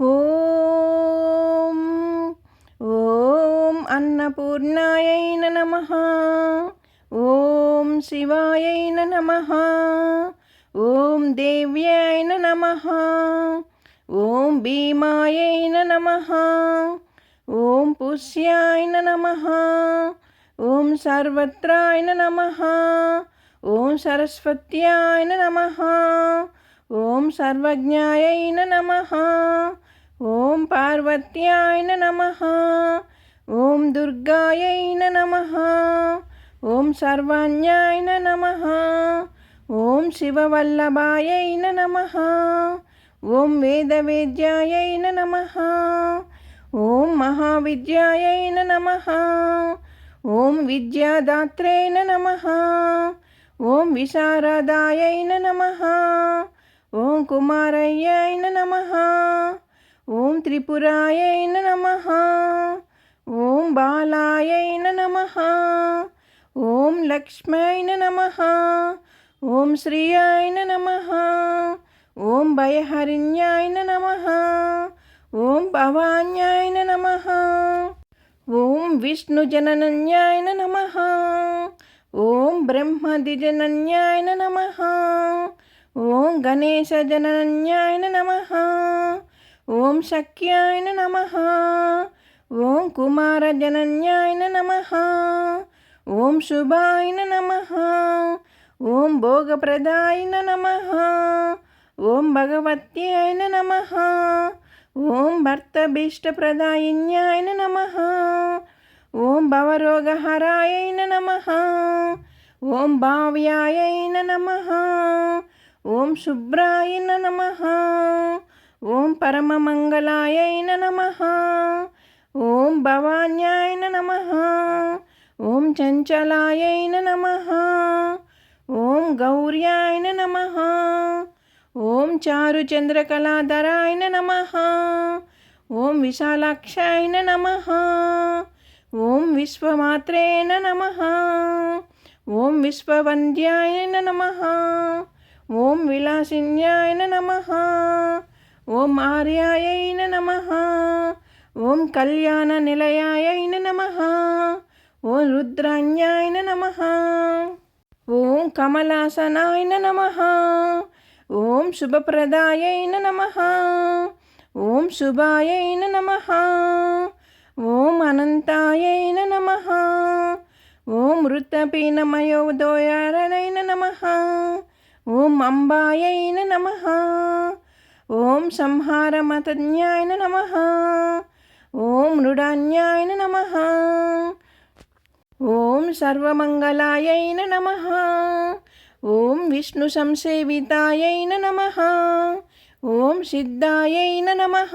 ఓం ఓం అన్నపూర్ణాయై నమః. ఓం శివాయై నమః. ఓం దేవ్యాయ నమః. ఓం భీమాయై నమః. ఓం పుష్యాయ నమః. ఓం సర్వత్రాయ నమః. ఓం సరస్వత్యాయ నమః. ఓం సర్వజ్ఞాయై నమః. ఓం పార్వత్యాయ నమః. ఓం దుర్గాయై నమః. ఓం సర్వాణ్యాయ నమః. ఓం శివవల్లభాయై నమః. ఓం వేదవేద్యాయై నమః. ఓం మహావిద్యాయై నమః. ఓం విద్యాదాత్రే నమః. ఓం విశారదాయై నమః. ఓం కుమారయ్యై నమః. ఓం త్రిపురాయై నమః. ఓం బాలాయై నమః. ఓం లక్ష్మ్యై నమః. ఓం శ్రియాయ నమః. ఓం భయహరిణ్యాయ నమః. ఓం భవాన్యాయ నమః. ఓం విష్ణుజనన్యాయ నమః. ఓం బ్రహ్మద్విజనన్యాయ నమః. ఓం గణేశజనన్యాయ నమః. ఓం శక్యాయ నమః. ఓం కుమారజనన్యాయ నమః. ఓం శుభాయ నమః. ఓం భోగప్రదాయ నమః. ఓం భగవత్యాయ నమః. ఓం భర్తభీష్టప్రదాయిన్యాయ నమః. ఓం భవరోగహరాయ నమః. ఓం భావ్యాయ నమః. ఓం శుభ్రాయ నమః. ఓం పరమమంగళాయ నమః. ఓం భవాన్యాయ నమః. ఓం చంచలాయ నమః. ఓం గౌర్యాయ నమః. ఓం చారుచంద్రకళాధరాయ నమః. ఓం విశాలాక్షాయ నమః. ఓం విశ్వమాత్రే నమః. ఓం విశ్వవంద్యాయ నమః. ఓం విలాసిన్యాయ నమః. ఓం ఆర్యాయ నమః. ఓం కళ్యాణ నిలయాయ నమః. ఓం రుద్రాణ్యాయ నమః. ఓం కమలాసనాయ నమః. ఓం శుభప్రదాయ నమః. ఓం శుభాయ నమః. ఓం అనంతాయ నమః. ఓం ఋతపీనమయోదయారణయ నమః. ఓం అంబాయ నమః. ఓం సంహారమతన్యాయ నమః. ఓం మృడాన్యాయ నమః. ఓం సర్వమంగళాయ నమః. ఓం విష్ణు సంసేవితాయ నమః. ఓం సిద్ధాయ నమః.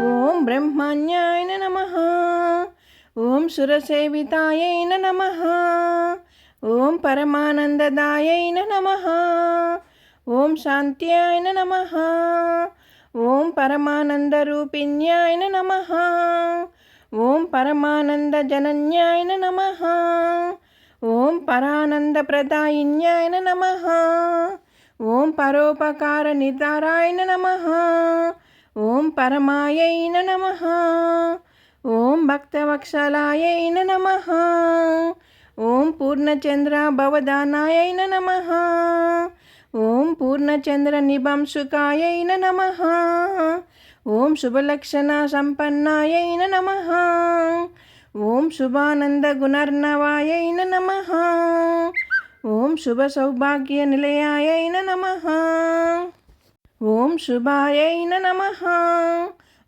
ఓం బ్రహ్మణ్యాయ నమః. ఓం సురసేవితాయ నమః. ఓం పరమానందదాయ నమః. ఓం శాంత్యాయ నమః. ఓం పరమానందరూపిణ్యాయ నమః. ఓం పరమానందజనన్యాయ నమః. ఓం పరానందప్రదాయిన్యాయ నమః. ఓం పరోపకారనితారాయ నమః. ఓం పరమాయ నమః. ఓం భక్తవత్సలాయ నమః. ఓం పూర్ణచంద్ర భవదానాయ నమః. ఓం పూర్ణచంద్ర నిబంసుకాయ నమః. ఓం శుభలక్షణ సంపన్నాయ నమః. ఓం శుభానంద గుణర్ణవాయ నమః. ఓం శుభ సౌభాగ్య నిలయాయ నమః. ఓం శుభాయ నమః.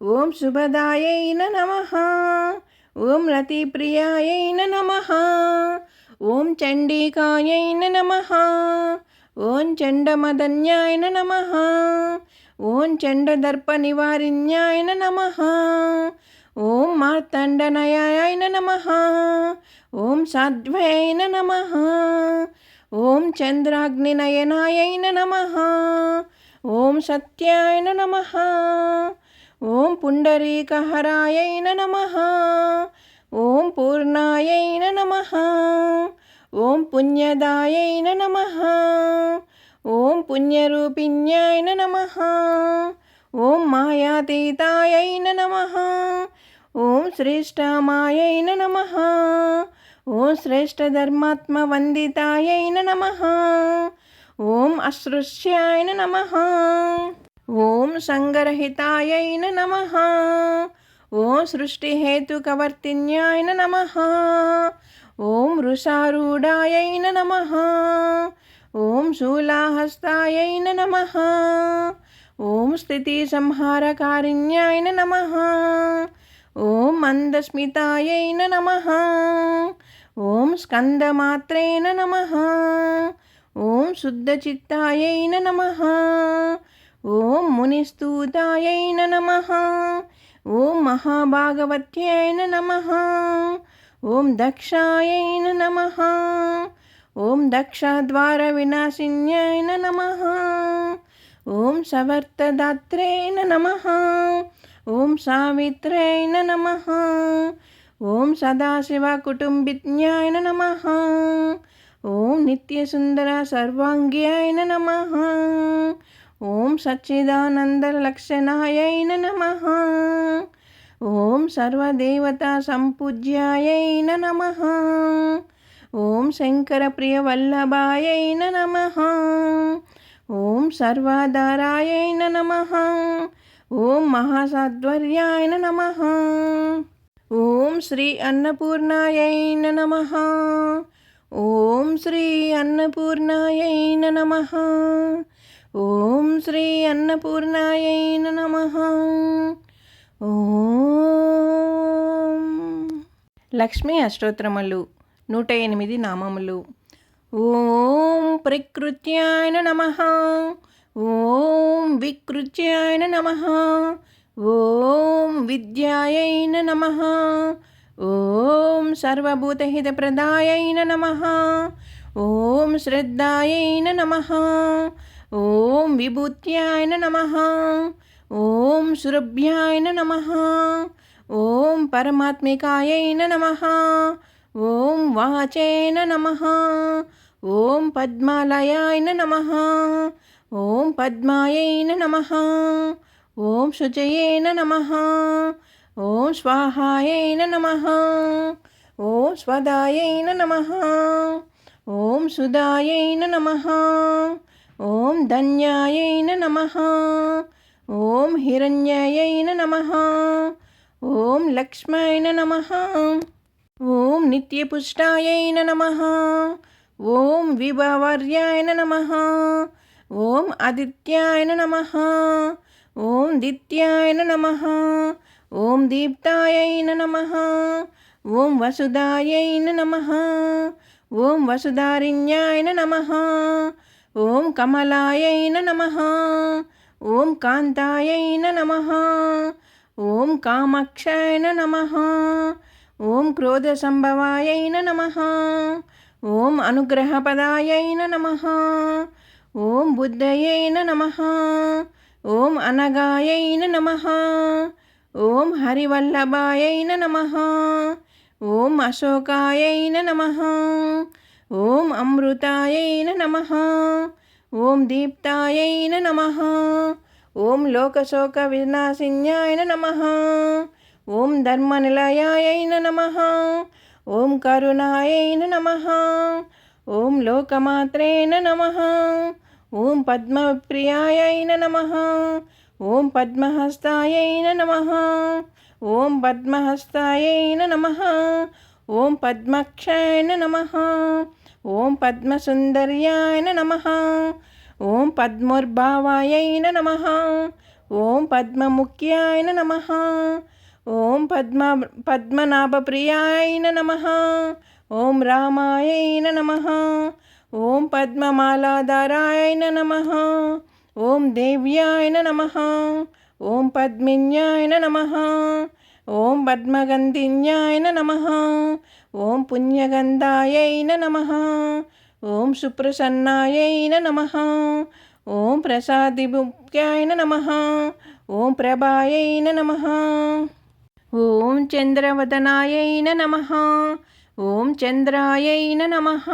ఓం శుభదాయ నమః. ఓం రతిప్రియాయ నమః. ఓం చండికాయ నమః. ఓం చండమదన్యాయ నమః. ఓం చండదర్పనివారిణ్యాయ నమః. ఓం మార్తండనయాయ నమః. ఓం సాధ్వయ నమః. ఓం చంద్రాగ్నినయనాయ నమః. ఓం సత్యాయ నమః. ఓం పుండరీకహరాయ నమః. ఓం పూర్ణాయ నమః. ఓం పుణ్యదాయ నమః. ఓం పుణ్యరూపిణ్యాయ నమః. ఓం మాయాతీతాయై నమః. ఓం శ్రేష్ఠమాయై నమః. ఓం శ్రేష్ఠధర్మాత్మవందితాయై నమః. ఓం అసృష్యాయ నమః. ఓం సంగరహితాయై నమః. ఓం సృష్టిహేతుకవర్తిన్యాయ నమః. ఓం వృషారూఢాయై నమః. ఓం శూలాహస్తాయై నమః. ఓం స్థితిసంహారకారిణ్యాయ నమః. ఓం మందస్మితాయై నమః. ఓం స్కందమాత్రే నమః. ఓం శుద్ధచిత్తాయై నమః. ఓం మునిస్తూతాయై నమః. ఓం మహాభాగవత్యై నమః. ఓం దక్షాయై నమః. ఓం దక్షద్వారవినాశిన్యై నమః. ఓం సవర్తదాత్రే నమః. ఓం సావిత్రై నమః. ఓం సదాశివకుటుంబిన్యాయ నమః. ఓం నిత్యసుందర సర్వాంగ్యాయ నమః. ఓం సచ్చిదానందలక్షణాయై నమః. ఓం సర్వదేవతా సంపూజ్యాయై నమః. ఓం శంకరప్రియవల్లభాయై నమః. ఓం సర్వాధారాయై నమః. ఓం మహాసాధ్వర్యాయ నమః. ఓం శ్రీ అన్నపూర్ణాయై నమః. ఓం శ్రీ అన్నపూర్ణాయై నమః. ఓం శ్రీ అన్నపూర్ణాయై నమః. ఓం లక్ష్మీ అష్టోత్తరములు 108 నామములు. ఓం ప్రకృత్యాయ నమః. ఓం వికృత్యాయ నమః. ఓం విద్యాయై నమః. ఓం సర్వభూతహితప్రదాయై నమః. ఓం శ్రద్ధాయై నమః. ఓం విభూత్యాయ నమః. ఓం సురభ్యాయ నమః. ఓం పరమాత్మికాయై నమః. ఓం వాచై నమః. ఓం పద్మాలయాయ నమః. ఓం పద్మాయై నమః. ఓం శుచయే నమః. ఓం స్వాహాయై నమః. ఓం స్వదాయై నమః. ఓం సుదాయై నమః. ఓం ధన్యాయై నమః. ఓం హిరణ్యాయై నమః. ఓం లక్ష్మాయ నమః. ఓం నిత్యపుష్టాయై నమః. ఓం విభవర్యాయ నమః. ఓం ఆదిత్యాయ నమః. ఓం దిత్యాయ నమః. ఓం దీప్తాయై నమః. ఓం వసుదాయై నమః. ఓం వసుధారిణ్యాయ నమః. ఓం కమలాయై నమః. ఓం కాంతాయై నమః. ఓం కామాక్షాయ నమః. ఓం క్రోధసంభవాయై నమః. ఓం అనుగ్రహపదాయై నమః. ఓం బుద్ధయై నమః. ఓం అనగాయై నమః. ఓం హరివల్లభాయై నమః. ఓం అశోకాయై నమః. ఓం అమృతాయై నమః. ఓం దీప్తాయై నమః. ఓం లోకశోక వినాశిన్యాయ నమః. ఓం ధర్మనిలయాయై నమః. ఓం కరుణాయై నమః. ఓం లోకమాత్రే నమః. ఓం పద్మప్రియాయై నమః. ఓం పద్మహస్తాయై నమః. ఓం పద్మహస్తాయై నమః. ఓం పద్మాక్షాయ నమః. ఓం పద్మసుందర్యాయ నమః. ఓం పద్మోర్భావాయై నమః. ఓం పద్మముఖ్యాయ నమః. ఓం పద్మనాభప్రియాయ నమః. ఓం రామాయై నమః. ఓం పద్మమాలాధారాయ నమః. ఓం దేవ్యాయ నమః. ఓం పద్మిన్యాయ నమః. ఓం పద్మగంధిన్యాయ నమః. ఓం పుణ్యగంధాయై నమః. ఓం సుప్రసన్నాయై నమః. ఓం ప్రసాదిభుక్యాయ నమః. ఓం ప్రభాయై నమః. ఓం చంద్రవదనాయై నమః. ఓం చంద్రాయై నమః.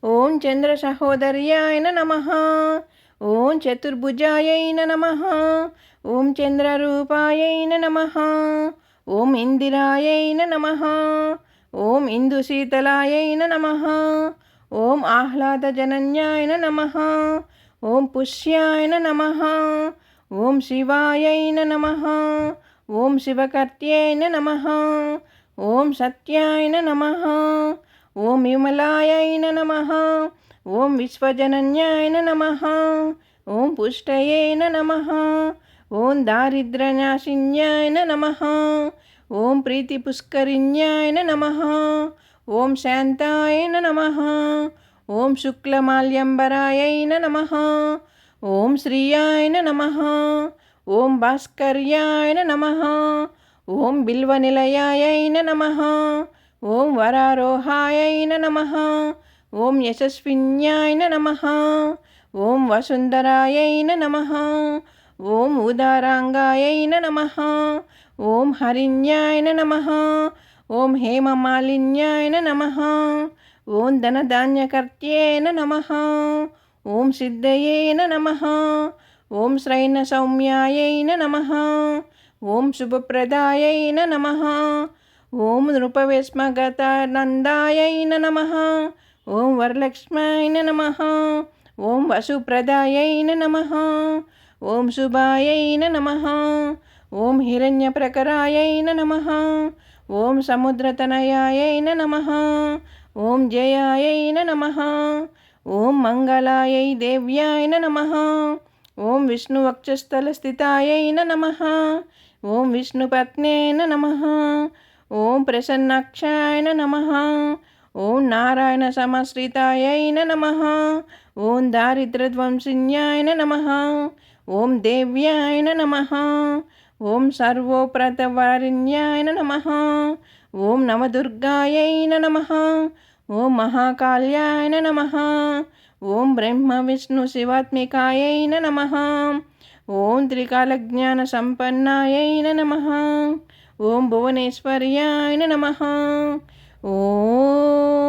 ఓం చంద్రసహోదర్యాయ నమః. ఓం చతుర్భుజాయై నమః. ఓం చంద్రరూపాయై నమః. ఓం ఇందిరాయై నమః. ఓం ఇందుశీతలాయై నమః. ఓం ఆహ్లాదజనన్యాయ నమః. ఓం పుష్యాయ నమః. ఓం శివాయై నమః. ఓం శివకర్త్యై నమః. ఓం సత్యాయ నమః. ఓం విమలాయై నమః. ఓం విశ్వజనన్యాయ నమః. ఓం పుష్టయే నమః. ఓం దారిద్ర్యనాశిన్యాయ నమః. ఓం ప్రీతిపుష్కరిణ్యాయ నమః. ఓం శాంతాయ నమః. ఓం శుక్లమాల్యంబరాయై నమః. ఓం శ్రీయాయ నమః. ఓం భాస్కర్యాయ నమః. ఓం బిల్వనిలయాయ నమః. ఓం వరారోహాయ నమః. ఓం యశస్విన్యాయ నమః. ఓం వసుంధరాయ నమః. ఓం ఉదారాంగాయ నమః. ఓం హరిణ్యాయ నమః. ఓం హేమమాలిన్యాయ నమః. ఓం ధనధాన్యకర్త్యే నమః. ఓం సిద్ధయే నమః. ఓం శ్రైణ సౌమ్యాయ నమః. ఓం శుభప్రదాయ నమః. ఓం నృపవేశ్మగతానందాయ నమః. ఓం వరలక్ష్మాయ నమః. ఓం వసుప్రదాయ నమః. ఓం శుభాయ నమః. ఓం హిరణ్యప్రకరాయ నమః. ఓం సముద్రతనయాయ నమః. ఓం జయాయ నమః. ఓం మంగళాయ దేవ్యాయ నమః. ఓం విష్ణువక్షస్థలస్థితాయ నమః. ఓం విష్ణుపత్నే నమః. ఓం ప్రసన్నాక్షాయ నమః. ఓం నారాయణ సమశ్రితాయ నమః. ఓం దారిద్ర్యధ్వంసిన్యాయ నమః. ఓం దేవ్యాయ నమః. ఓం సర్వోప్రతవారిణ్యాయ నమః. ఓం నవదుర్గాయ నమః. ఓం మహాకాళ్యాయ నమః. ఓం బ్రహ్మ విష్ణు శివాత్మికాయ నమః. ఓం త్రికాలజ్ఞాన సంపన్నాయ నమః. ఓం భువనేశ్వర్యాయ నమః. ఓం